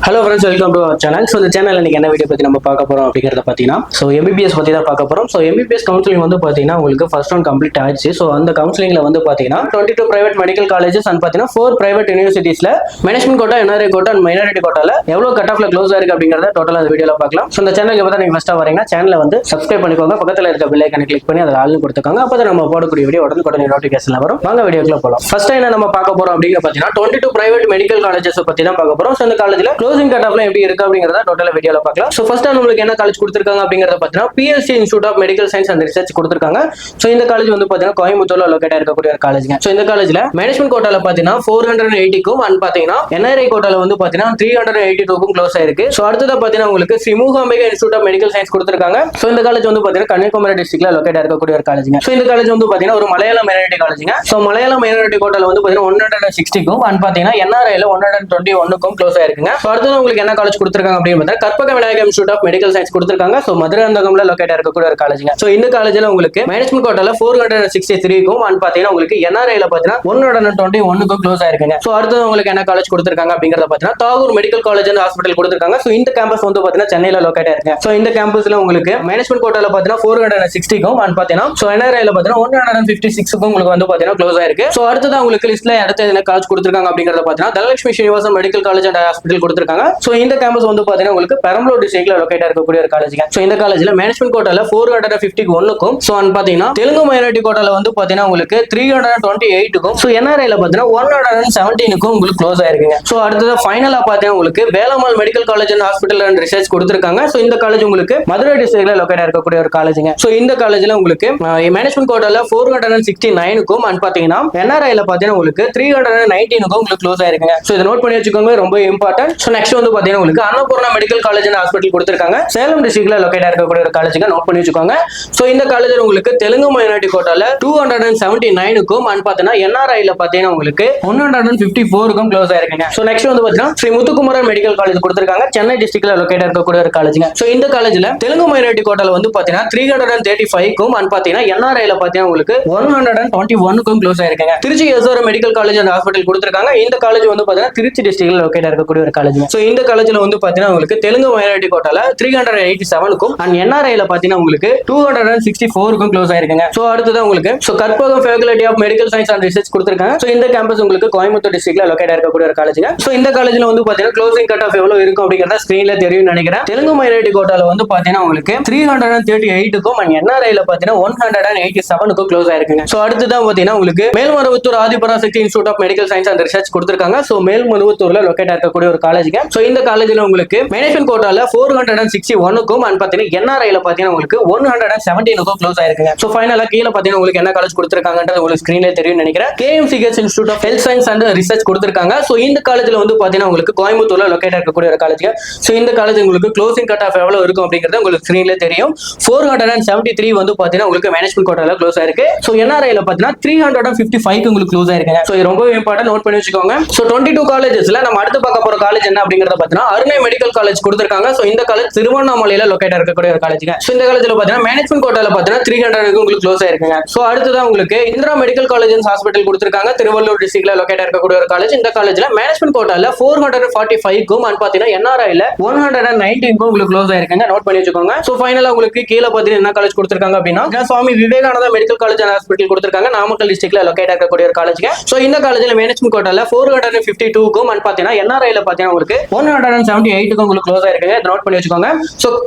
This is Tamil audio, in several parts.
Hello friends, welcome to our channel. So the channel இன்னைக்கு என்ன வீடியோ பத்தி நம்ம பார்க்க போறோம் அப்படிங்கறத பாத்தீங்கன்னா MBBS பத்தி தான் பார்க்க போறோம். MBBS கவுன்சிலிங் வந்து பாத்தீங்கன்னா உங்களுக்கு ஃபர்ஸ்ட் ரவுண்ட் கம்ப்ளீட் ஆயிடுச்சு. அந்த கவுன்சிலிங்ல வந்து பாத்தீங்கன்னா 22 பிரைவேட் மெடிக்கல் காலேஜஸ் அண்ட் பாத்தீங்கன்னா 4 பிரைவேட் யூனிவர்சிட்டிஸ்ல management quota, NRI quota and minority கோட்டால எவ்வளவு கட் ஆஃப்ல க்ளோஸ் ஆயிருக்கு அப்படிங்கறத டோட்டலா இந்த வீடியோல பார்க்கலாம். இந்த சேனலுக்கு பார்த்தா நீங்க ஃபர்ஸ்டா வரீங்கன்னா சேனலை வந்து சப்ஸ்கிரைப் பண்ணிக்கோங்க. பக்கத்துல இருக்க பெல் ஐகானை கிளிக் பண்ணி அதில் ஆல்னு கொடுத்துக்கோங்க. அப்பதான் நம்ம போடக்கூடிய வீடியோ உடனே நோட்டிஃபிகேஷன்ல வரும். வாங்க வீடியோக்குள்ள போலாம். ஃபர்ஸ்ட் என்ன நம்ம பார்க்க போறோம் அப்படிங்கிற பாத்தீங்கன்னா 22 பிரைவேட் மெடிக்கல் காலேஜஸ் பத்தி தான் பார்க்க போறோம். இந்த காலேஜ்ல க்ளோசிங் கட் ஆஃப்ல எப்படி இருக்கு அப்படிங்கறத டோட்டலா வீடியோல பார்க்கலாம். ஃபர்ஸ்ட் உங்களுக்கு என்ன காலேஜ் கொடுத்திருக்காங்க அப்படிங்கறத பாத்தீங்கன்னா PSC institute of medical science and research கொடுத்திருக்காங்க. இந்த காலேஜ் வந்து பாத்தீங்கன்னா கோயம்புத்தூர்ல லொகேட் இருக்கக்கூடிய ஒரு காலேஜ்ங்க. இந்த காலேஜ்ல மேனேஜ்மென்ட் கோட்டால பாத்தீங்கன்னா 480க்கும் அண்ட் பாத்தீங்கன்னா NRI கோட்டால வந்து பாத்தீங்கன்னா 382க்கும் க்ளோஸ் ஆயிருக்கு. அடுத்ததா பாத்தீங்கன்னா உங்களுக்கு Shri Mookambika institute of medical science கொடுத்திருக்காங்க. இந்த காலேஜ் வந்து பாத்தீங்கன்னா கன்னியாகுமரி டிஸ்ட்ரிக்ட்ல லொகேட் இருக்கக்கூடிய ஒரு காலேஜ்ங்க. இந்த காலேஜ் வந்து பாத்தீங்கன்னா ஒரு மலையாளம் மைனாரிட்டி காலேஜ்ங்க. மலையாளம் மைனாரிட்டி கோட்டால வந்து பாத்தீங்கன்னா 160க்கும் அண்ட் பாத்தீங்கன்னா NRIல 121க்கும் க்ளோஸ் ஆயிருக்குங்க. அடுத்தது உங்களுக்கு என்ன காலேஜ் கொடுத்திருக்காங்க அப்படின்னு பார்த்தா Karpaga Vinayagam Institute of medical science கொடுத்திருக்காங்க. மதுரை அந்தகம்ல லொகேட் இருக்கக்கூடிய ஒரு காலேஜ்ங்க. இந்த காலேஜ்ல உங்களுக்கு மேனேஜ்மென்ட் கோட்டால 463க்கும் அண்ட் பாத்தீங்கன்னா உங்களுக்கு NRIல பாத்தீங்கன்னா 121க்கும் க்ளோஸ் ஆயிருக்குங்க. அடுத்தது உங்களுக்கு என்ன காலேஜ் கொடுத்திருக்காங்க அப்படிங்கறத பாத்தீங்கன்னா Tagore medical college and hospital கொடுத்திருக்காங்க. இந்த கேம்பஸ் வந்து பாத்தீங்கன்னா சென்னையில லொகேட் ஆயிருக்கு. இந்த கேம்பஸ்ல உங்களுக்கு மேனேஜ்மென்ட் கோட்டால பாத்தீங்கன்னா 460க்கும் அண்ட் பாத்தீங்கன்னா NRIல பாத்தீங்கன்னா 156க்கும் உங்களுக்கு வந்து பாத்தீங்கன்னா க்ளோஸ் ஆயிருக்கு. அடுத்தது உங்களுக்கு லிஸ்ட்ல அடுத்த என்ன காலேஜ் கொடுத்திருக்காங்க அப்படிங்கறத பாத்தீங்கன்னா Dhanalakshmi Srinivasan medical college and hospital கொடுத்திருக்காங்க. இந்த கேம்பஸ் வந்து பாத்தீங்கன்னா உங்களுக்கு பெரம்பலூர் டிஸ்ட்ரிக்ட்ல லொகேட் இருக்கக்கூடிய ஒரு காலேஜ்ங்க. இந்த காலேஜ்ல மேனேஜ்மென்ட் கோட்டால 451க்கும் அண்ட் பாத்தீங்கன்னா தெலுங்கு மைனாரிட்டி கோட்டால வந்து பாத்தீங்கன்னா உங்களுக்கு 328க்கும் NRIல பாத்தீங்கன்னா 117க்கும் உங்களுக்கு க்ளோஸ் ஆயிருக்குங்க. அடுத்தது ஃபைனலா பாத்தீங்கன்னா உங்களுக்கு Velammal medical college and hospital and research கொடுத்திருக்காங்க. இந்த காலேஜ் உங்களுக்கு மதுரை டிஸ்ட்ரிக்ட்ல லொகேட் இருக்கக்கூடிய ஒரு காலேஜ்ங்க. இந்த காலேஜ்ல உங்களுக்கு மேனேஜ்மென்ட் கோட்டால 469க்கும் அண்ட் பாத்தீங்கன்னா NRIல பாத்தீங்கன்னா உங்களுக்கு 319க்கும் உங்களுக்கு க்ளோஸ் ஆயிருக்குங்க. இதை நோட் பண்ணி வச்சுக்கோங்க, ரொம்ப இம்பார்ட்டன்ட். நெக்ஸ்ட் வந்து பாத்தீங்கன்னா உங்களுக்கு Annapoorna medical college and hospital கொடுத்திருக்காங்க. சேலம் டிஸ்ட்ரிக்ட்ல லொகேட் இருக்கக்கூடிய ஒரு காலேஜ்ங்க. நோட் பண்ணி வச்சுக்கோங்க. இந்த காலேஜ்ல உங்களுக்கு தெலுங்கு மைனாரிட்டி கோட்டால 279க்கும் அண்ட் பாத்தீங்கன்னா NRIல பாத்தீங்கன்னா உங்களுக்கு 154க்கும் க்ளோஸ் ஆயிருக்குங்க. நெக்ஸ்ட் வந்து பாத்தீங்கன்னா ஸ்ரீ முத்துக்குமரன் மெடிக்கல் காலேஜ் கொடுத்திருக்காங்க. சென்னை டிஸ்ட்ரிக்ட்ல லொகேட் இருக்கக்கூடிய ஒரு காலேஜ்ங்க. இந்த காலேஜ்ல தெலுங்கு மைனாரிட்டி கோட்டால வந்து பாத்தீங்கன்னா 335க்கும் அண்ட் பாத்தீங்கன்னா NRIல பாத்தீங்கன்னா உங்களுக்கு 121க்கும் க்ளோஸ் ஆயிருக்குங்க. Trichy SR Medical college and hospital கொடுத்திருக்காங்க. இந்த காலேஜ் வந்து பாத்தீங்கன்னா திருச்சி டிஸ்ட்ரிக்ட்ல லொகேட் இருக்கக்கூடிய ஒரு காலேஜ். இந்த காலேஜ்ல வந்து பாத்தீங்கன்னா உங்களுக்கு தெலுங்கு மைனாரிட்டி கோட்டால 387க்கும் அண்ட் NRIல பாத்தீங்கன்னா உங்களுக்கு 264க்கும் க்ளோஸ் ஆயிருக்குங்க. அடுத்தது உங்களுக்கு Karpagam faculty of medical science and research கொடுத்திருக்காங்க. இந்த கேம்பஸ் உங்களுக்கு கோயம்புத்தூர் டிஸ்ட்ரிக்ட்ல லொகேட் இருக்கக்கூடிய ஒரு காலேஜ்ங்க. இந்த காலேஜ்ல வந்து பாத்தீங்கன்னா க்ளோசிங் கட் ஆஃப் எவ்வளவு இருக்கும் அப்படிங்கறத ஸ்கிரீன்ல தெரியும் நினைக்கிறேன். தெலுங்கு மைனாரிட்டி கோட்டால வந்து பாத்தீங்கன்னா உங்களுக்கு 338க்கும் அண்ட் NRIல பாத்தீங்கன்னா 187க்கும் க்ளோஸ் ஆயிருக்குங்க. அடுத்ததான் பாத்தீங்கன்னா உங்களுக்கு Melmaruvathur Adhiparasakthi institute of medical science and research கொடுத்திருக்காங்க. மேல்மருவத்தூர்ல லொகேட் இருக்கக்கூடிய ஒரு காலேஜ்ங்க. இந்த காலேஜ்ல உங்களுக்கு மேனேஜ்மென்ட் கோட்டால 461க்கும் அண்ட் பாத்தீங்கன்னா NRIல பாத்தீங்கன்னா உங்களுக்கு 117க்கும் க்ளோஸ் ஆயிருக்குங்க. ஃபைனலா கீழ பாத்தீங்கன்னா உங்களுக்கு என்ன காலேஜ் கொடுத்திருக்காங்கன்றது உங்களுக்கு ஸ்கிரீன்ல தெரியும் நினைக்கிறேன். KMCH institute of health science and research கொடுத்திருக்காங்க. இந்த காலேஜ்ல வந்து பாத்தீங்கன்னா உங்களுக்கு கோயம்புத்தூர்ல லொகேட் இருக்கக்கூடிய ஒரு காலேஜ். இந்த காலேஜ் உங்களுக்கு க்ளோசிங் கட் ஆஃப் எவ்வளவு இருக்கும் அப்படிங்கறது உங்களுக்கு ஸ்கிரீன்ல தெரியும். 473 வந்து பாத்தீங்கன்னா உங்களுக்கு மேனேஜ்மென்ட் கோட்டால க்ளோஸ் ஆயிருக்கு. NRIல பாத்தீங்கன்னா 355க்கு உங்களுக்கு க்ளோஸ் ஆயிருக்குங்க. இது ரொம்ப இம்பார்ட்டன்ட், நோட் பண்ணி வச்சுக்கோங்க. 22 காலேஜஸ்ல நம்ம அடுத்து பார்க்க போற காலேஜ் என்ன அப்படிங்கறத பாத்தீங்கன்னா அருணை மெடிக்கல் காலேஜ் கொடுத்திருக்காங்க. இந்த காலேஜ் திருவண்ணாமலையில லொகேட் இருக்கக்கூடிய ஒரு காலேஜ்ங்க. இந்த காலேஜ்ல பாத்தீங்கன்னா மேனேஜ்மென்ட் கோட்டால பாத்தீங்கன்னா 300க்கு உங்களுக்கு க்ளோஸ் ஆயிருக்குங்க. அடுத்ததா உங்களுக்கு Indira medical college and hospital கொடுத்திருக்காங்க. திருவள்ளூர் டிஸ்ட்ரிக்ட்ல லொகேட் இருக்கக்கூடிய ஒரு காலேஜ். இந்த காலேஜ்ல மேனேஜ்மென்ட் கோட்டால 445க்கும் அண்ட் பாத்தீங்கன்னா NRIல 119க்கும் உங்களுக்கு க்ளோஸ் ஆயிருக்குங்க. நோட் பண்ணி வச்சுக்கோங்க. ஃபைனலா உங்களுக்கு கீழ பாத்தீங்கன்னா என்ன காலேஜ் கொடுத்திருக்காங்க அப்படின்னா Swami Vivekananda Medical college and hospital கொடுத்திருக்காங்க. நாமக்கல் டிஸ்ட்ரிக்ட்ல லொகேட் இருக்கக்கூடிய ஒரு காலேஜ்ங்க. இந்த காலேஜ்ல மேனேஜ்மென்ட் கோட்டால 452க்கும் அண்ட் பாத்தீங்கன்னா NRIல பாத்தீங்கன்னா உங்களுக்கு 178க்கும் உங்களுக்கு க்ளோஸ் ஆயிருக்குங்க. நோட் பண்ணி வச்சுக்கோங்க.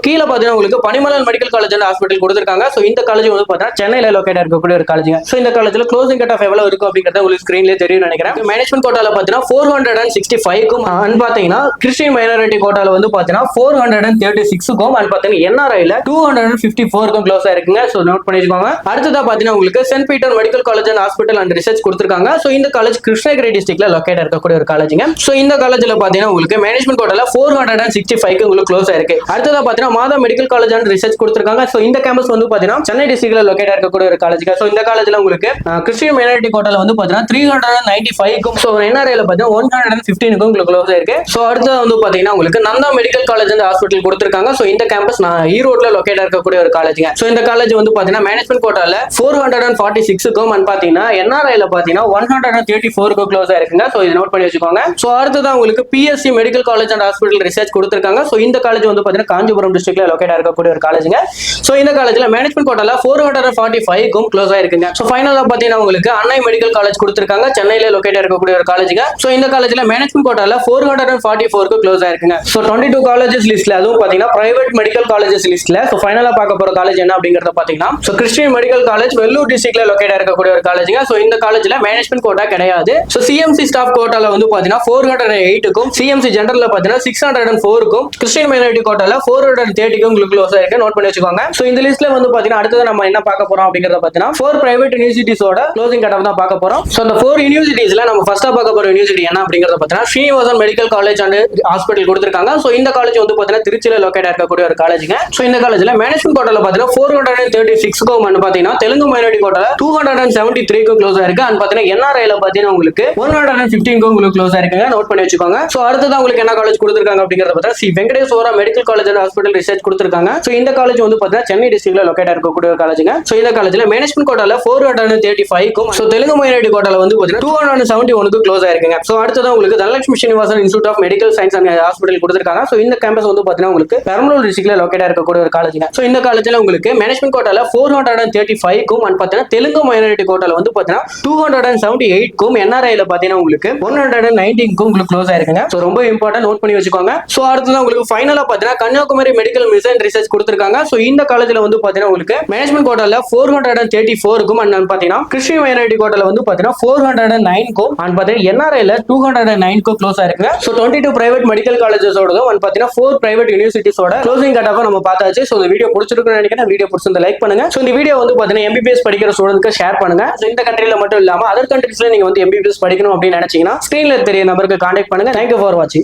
கீழ பாத்தீங்கன்னா உங்களுக்கு பனிமலன் மெடிக்கல் காலேஜ் அண்ட் ஹாஸ்பிடல் கொடுத்திருக்காங்க. இந்த காலேஜ் வந்து பாத்தீங்கன்னா சென்னையில லொகேட் இருக்கக்கூடிய ஒரு காலேஜ்ங்க. இந்த காலேஜ்ல க்ளோசிங் கட் ஆஃப் எவ்வளவு இருக்கும் அப்படிங்கறது உங்களுக்கு ஸ்கிரீன்ல தெரியும் நினைக்கிறேன். மேனேஜ்மென்ட் கோட்டால பாத்தீங்கன்னா 465க்கும் அண்ட் பாத்தீங்கன்னா கிறிஸ்டியன் மைனாரிட்டி கோட்டால வந்து பாத்தீங்கன்னா 436க்கும் அண்ட் பாத்தீங்கன்னா NRIல 254க்கும் க்ளோஸ் ஆயிருக்குங்க. நோட் பண்ணி வச்சுக்கோங்க. அடுத்ததா பாத்தீங்கன்னா உங்களுக்கு saint Peter medical college and hospital and research கொடுத்திருக்காங்க. இந்த காலேஜ் கிருஷ்ணகிரி டிஸ்ட்ரிக்ட்ல லொகேட் இருக்கக்கூடிய ஒரு காலேஜ்ங்க. இந்த காலேஜ்ல பாத்தீங்கன்னா உங்களுக்கு மேனேஜ்மென்ட் கோட்டால 465க்கு உங்களுக்கு க்ளோஸ் ஆயிருக்கு. அடுத்ததா பாத்தீங்கன்னா மாதா மெடிக்கல் காலேஜ் அண்ட் ரிசர்ச் கொடுத்திருக்காங்க. இந்த கேம்பஸ் வந்து பாத்தீங்கன்னா சென்னை டிஸ்ட்ரிக்ட்ல லொகேட் இருக்கக்கூடிய ஒரு காலேஜ்ங்க. இந்த காலேஜ்ல உங்களுக்கு கிறிஸ்டியன் மைனாரிட்டி கோட்டால வந்து பாத்தீங்கன்னா 395க்கும் NRIல பாத்தீங்கன்னா 115க்கும் உங்களுக்கு க்ளோஸ் ஆயிருக்கு. அடுத்தது வந்து பாத்தீங்கன்னா உங்களுக்கு Nanda medical college and hospital கொடுத்திருக்காங்க. இந்த கேம்பஸ் ஈரோட்ல லொகேட் இருக்கக்கூடிய ஒரு காலேஜ்ங்க. இந்த காலேஜ் வந்து பாத்தீங்கன்னா மேனேஜ்மென்ட் கோட்டால 446க்கும் அண்ட் பாத்தீங்கன்னா NRIல பாத்தீங்கன்னா 134க்கும் க்ளோஸ் ஆயிருக்குங்க. இதை நோட் பண்ணி வச்சுக்கோங்க. அடுத்ததான் உங்களுக்கு PSC medical medical college and hospital research கொடுத்திருக்காங்க. சோ இந்த காலேஜ் வந்து பாத்தீங்கன்னா காஞ்சிபுரம் டிஸ்ட்ரிக்ட்ல லொகேட் இருக்கக்கூடிய ஒரு காலேஜ்ங்க. சோ இந்த காலேஜ்ல மேனேஜ்மெண்ட் கோட்டால 445 க்கும் க்ளோஸ் ஆயிருக்குங்க. சோ ஃபைனலா பாத்தீங்கன்னா உங்களுக்கு அன்னை மெடிக்கல் காலேஜ் கொடுத்திருக்காங்க, சென்னையில லொகேட் இருக்கக்கூடிய ஒரு காலேஜ்ங்க. சோ இந்த காலேஜ்ல மேனேஜ்மெண்ட் கோட்டால 444 க்கு க்ளோஸ் ஆயிருக்குங்க. சோ 22 காலேஜஸ் லிஸ்ட்ல அதுவும் பாத்தீங்கன்னா பிரைவேட் மெடிக்கல் காலேஜஸ் லிஸ்ட்ல சோ ஃபைனலா பார்க்க போற காலேஜ் என்ன அப்படிங்கறத பாத்தீங்கன்னா so Christian medical college Vellore டிஸ்ட்ரிக்ட்ல லொகேட் இருக்கக்கூடிய ஒரு காலேஜ்ங்க. சோ இந்த காலேஜ்ல மேனேஜ்மெண்ட் கோட்டா கிடையாது. சோ சிஎம்சி ஸ்டாஃப் கோட்டால வந்து பாத்தீங்கன்னா 408 க்கும் சிஎம்சி ஜெனரல்ல பாத்தீங்கன்னா 604 க்கும் கிறிஸ்டியன் மைனாரிட்டி கோட்டால 430 க்கும் க்ளோஸ் ஆயிருக்கு. நோட் பண்ணி வச்சுக்கோங்க. சோ இந்த லிஸ்ட்ல வந்து பாத்தீங்கன்னா அடுத்து நம்ம என்ன பார்க்க போறோம் அப்படிங்கறத பாத்தீங்கன்னா 4 பிரைவேட் யூனிவர்சிட்டிஸோட க்ளோசிங் கட் ஆஃப் தான் பார்க்க போறோம். சோ அந்த 4 யூனிவர்சிட்டிஸ்ல நம்ம ஃபர்ஸ்டா பார்க்க போற யூனிவர்சிட்டி என்ன அப்படிங்கறத பாத்தீங்கன்னா Srinivasan medical college and hospital கொடுத்திருக்காங்க. சோ இந்த காலேஜ் வந்து பாத்தீங்கன்னா திருச்சியில லொகேட் இருக்கக்கூடிய ஒரு காலேஜ்ங்க. சோ இந்த காலேஜ்ல மேனேஜ்மெண்ட் கோட்டால பாத்தீங்கன்னா 436 க்கும் வந்து பாத்தீங்கன்னா தெலுங்கு மைனாரிட்டி கோட்டால 273 க்கும் க்ளோஸ் ஆயிருக்கு. அண்ட் பாத்தீங்கன்னா என்ஆர்ஐல பாத்தீங்கன்னா உங்களுக்கு 115 க்கும் உங்களுக்கு க்ளோஸ் ஆயிருக்குங்க. நோட் பண்ணி வச்சுக்கோங்க. சோ அடுத்தது உங்களுக்கு என்ன காலேஜ் கொடுத்திருக்காங்க அப்படிங்கறத பார்த்தா Shri Venkateswara medical college and hospital research கொடுத்திருக்காங்க. சோ இந்த காலேஜ் வந்து பாத்தீங்கன்னா சென்னை டிஸ்ட்ரிக்ட்ல லொகேட் இருக்கக்கூடிய ஒரு காலேஜ்ங்க. சோ இந்த காலேஜ்ல மேனேஜ்மெண்ட் கோட்டால 435 க்கும் சோ தெலுங்கு மைனாரிட்டி கோட்டால வந்து பாத்தீங்கன்னா 271 க்கு க்ளோஸ் ஆயிருக்குங்க. சோ அடுத்தது உங்களுக்கு Dhanalakshmi Srinivasan institute of medical science and hospital கொடுத்திருக்காங்க. சோ இந்த கேம்பஸ் வந்து பாத்தீங்கன்னா உங்களுக்கு பெரம்பலூர் டிஸ்ட்ரிக்ட்ல லொகேட் இருக்கக்கூடிய ஒரு காலேஜ்ங்க. சோ இந்த காலேஜ்ல உங்களுக்கு மேனேஜ்மெண்ட் கோட்டால 435 க்கும் அண்ட் பாத்தீங்கன்னா தெலுங்கு மைனாரிட்டி கோட்டால வந்து பாத்தீங்கன்னா 278 க்கும் என்ஆர்ஐல பாத்தீங்கன்னா உங்களுக்கு 119 க்கும் உங்களுக்கு க்ளோஸ் ஆயிருக்குங்க. சோ ரொம்ப இம்பார்ட்டன்ட், நோட் பண்ணி வச்சுக்கோங்க. சோ அடுத்தது உங்களுக்கு ஃபைனலா பாத்தீங்கன்னா கன்னியாகுமரி மெடிக்கல் மிஷன் ரிசர்ச் கொடுத்திருக்காங்க. சோ இந்த காலேஜ்ல வந்து பாத்தீங்கன்னா உங்களுக்கு மேனேஜ்மெண்ட் கோட்டால 434 க்கும் அண்ட் பாத்தீங்கன்னா கிறிஸ்டியன் மைனாரிட்டி கோட்டால வந்து பாத்தீங்கன்னா 409 க்கும் அண்ட் பாத்தீங்கன்னா என்ஆர்ஐல 209 க்கும் க்ளோஸ் ஆயிருக்குங்க. சோ 22 பிரைவேட் மெடிக்கல் காலேஜஸோட அண்ட் பாத்தீங்கன்னா 4 பிரைவேட் யூனிவர்சிட்டிஸோட க்ளோசிங் கட் ஆஃப் நம்ம பார்த்தாச்சு. சோ இந்த வீடியோ பிடிச்சிருக்குன்னு நினைக்கிறேன். வீடியோ பிடிச்சிருந்தா லைக் பண்ணுங்க. சோ இந்த வீடியோ வந்து பாத்தீங்கன்னா எம்பிபிஎஸ் படிக்கிற ஸ்டூடெண்ட்க்கு ஷேர் பண்ணுங்க. சோ இந்த கண்ட்ரில மட்டும் இல்லாம அதர் கண்ட்ரீஸ்ல நீங்க வந்து எம்பிபிஎஸ் படிக்கணும் அப்படின்னு நினைச்சீங்கன்னா ஸ்கிரீன்ல தெரிய நம்பருக்கு கான்டாக்ட் பண்ணுங்க. Thank you for watching.